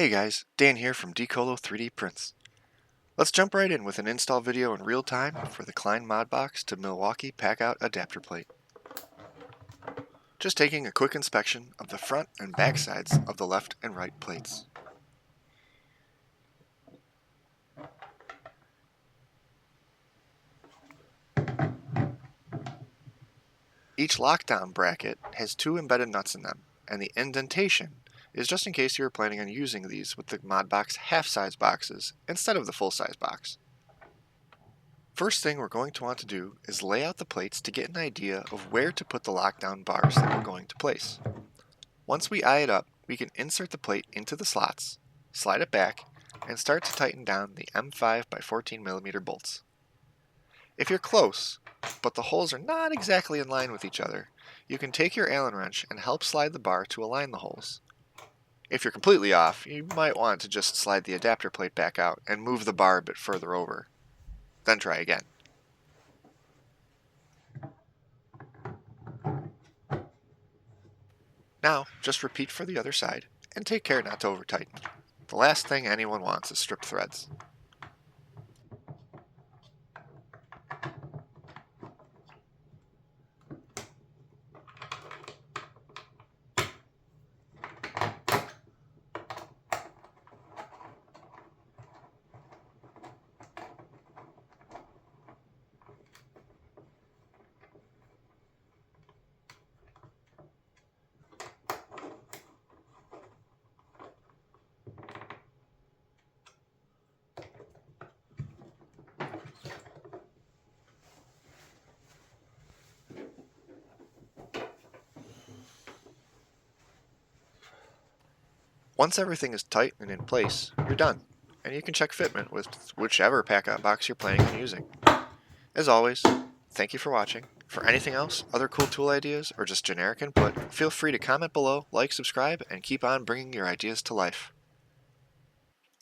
Hey guys, Dan here from Decolo 3D Prints. Let's jump right in with an install video in real time for the Klein ModBox to Milwaukee Packout adapter plate. Just taking a quick inspection of the front and back sides of the left and right plates. Each lockdown bracket has two embedded nuts in them, and the indentation is just in case you are planning on using these with the ModBox half-size boxes instead of the full-size box. First thing we're going to want to do is lay out the plates to get an idea of where to put the lockdown bars that we're going to place. Once we eye it up, we can insert the plate into the slots, slide it back, and start to tighten down the M5 by 14mm bolts. If you're close, but the holes are not exactly in line with each other, you can take your Allen wrench and help slide the bar to align the holes. If you're completely off, you might want to just slide the adapter plate back out and move the bar a bit further over. Then try again. Now, just repeat for the other side, and take care not to over-tighten. The last thing anyone wants is stripped threads. Once everything is tight and in place, you're done, and you can check fitment with whichever Packout box you're planning on using. As always, thank you for watching. For anything else, other cool tool ideas, or just generic input, feel free to comment below, like, subscribe, and keep on bringing your ideas to life.